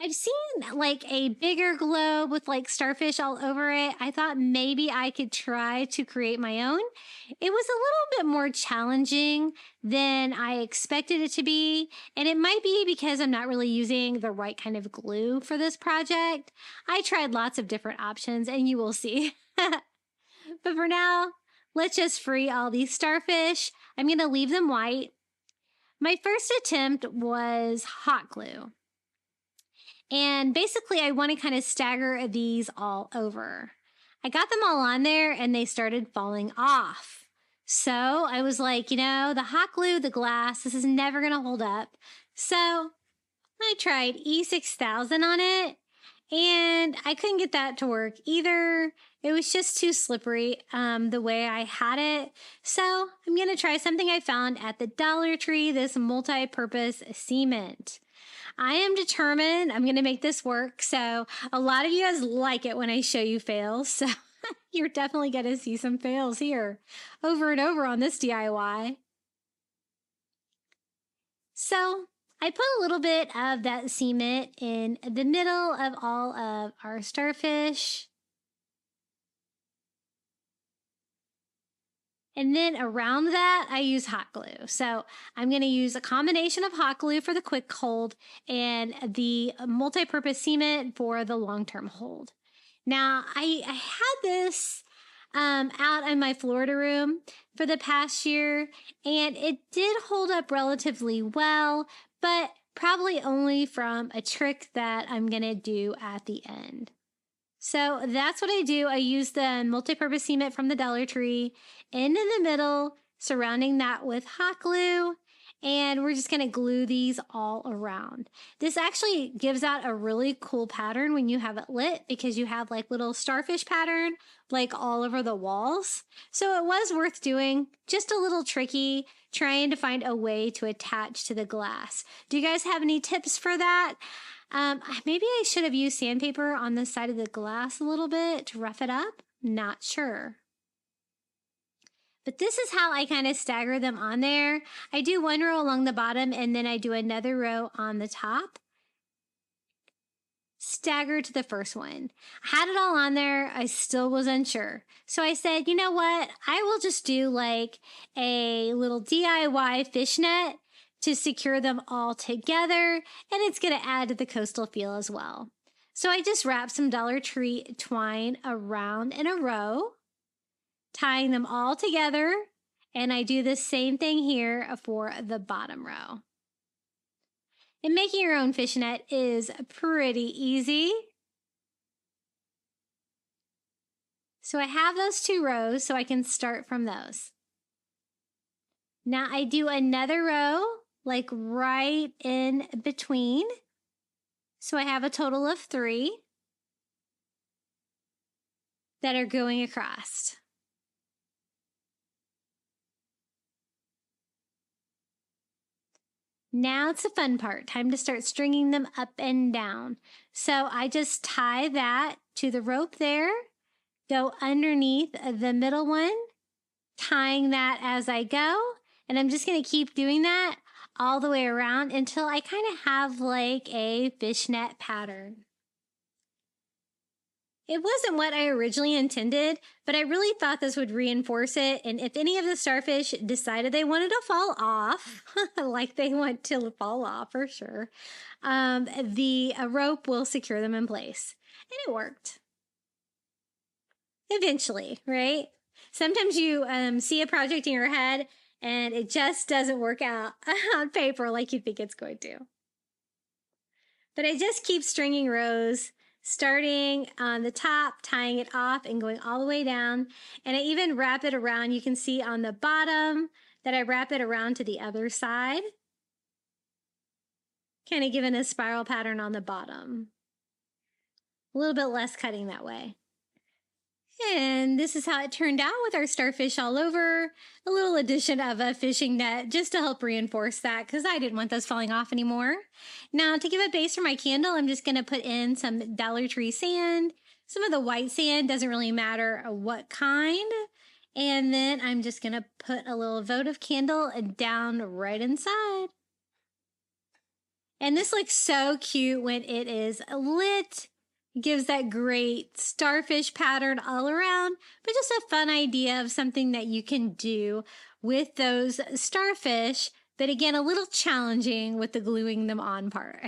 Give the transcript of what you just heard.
I've seen like a bigger globe with like starfish all over it. I thought maybe I could try to create my own. It was a little bit more challenging than I expected it to be. And it might be because I'm not really using the right kind of glue for this project. I tried lots of different options and you will see. But for now, let's just free all these starfish. I'm going to leave them white. My first attempt was hot glue. And basically, I want to kind of stagger these all over. I got them all on there and they started falling off. So I was like, you know, the hot glue, the glass, this is never going to hold up. So I tried E6000 on it and I couldn't get that to work either. It was just too slippery the way I had it. So I'm going to try something I found at the Dollar Tree, this multi-purpose cement. I am determined I'm going to make this work. So a lot of you guys like it when I show you fails. So you're definitely going to see some fails here over and over on this DIY. So I put a little bit of that cement in the middle of all of our starfish. And then around that, I use hot glue. So I'm going to use a combination of hot glue for the quick hold and the multi-purpose cement for the long-term hold. Now, I had this out in my Florida room for the past year, and it did hold up relatively well, but probably only from a trick that I'm going to do at the end. So that's what I do. I use the multi-purpose cement from the Dollar Tree in the middle, surrounding that with hot glue, and we're just going to glue these all around. This actually gives out a really cool pattern when you have it lit because you have like little starfish pattern like all over the walls. So it was worth doing, just a little tricky, trying to find a way to attach to the glass. Do you guys have any tips for that? Maybe I should have used sandpaper on the side of the glass a little bit to rough it up. Not sure. But this is how I kind of stagger them on there. I do one row along the bottom and then I do another row on the top. Stagger to the first one. I had it all on there. I still was unsure. So I said, you know what? I will just do like a little DIY fishnet to secure them all together, and it's going to add to the coastal feel as well. So I just wrap some Dollar Tree twine around in a row, tying them all together, and I do the same thing here for the bottom row. And making your own fishnet is pretty easy. So I have those two rows so I can start from those. Now I do another row like right in between. So I have a total of 3 that are going across. Now it's the fun part, time to start stringing them up and down. So I just tie that to the rope there, go underneath the middle one, tying that as I go, and I'm just going to keep doing that all the way around until I kind of have like a fishnet pattern. It wasn't what I originally intended, but I really thought this would reinforce it. And if any of the starfish decided they wanted to fall off, like they want to fall off for sure, the rope will secure them in place. And it worked. Eventually, right? Sometimes you see a project in your head and it just doesn't work out on paper like you think it's going to. But I just keep stringing rows, starting on the top, tying it off and going all the way down. And I even wrap it around. You can see on the bottom that I wrap it around to the other side, kind of giving a spiral pattern on the bottom. A little bit less cutting that way. And this is how it turned out with our starfish all over. A little addition of a fishing net just to help reinforce that because I didn't want those falling off anymore. Now to give a base for my candle, I'm just going to put in some Dollar Tree sand. Some of the white sand, doesn't really matter what kind. And then I'm just going to put a little votive candle down right inside. And this looks so cute when it is lit. It gives that great starfish pattern all around, but just a fun idea of something that you can do with those starfish. But again, a little challenging with the gluing them on part.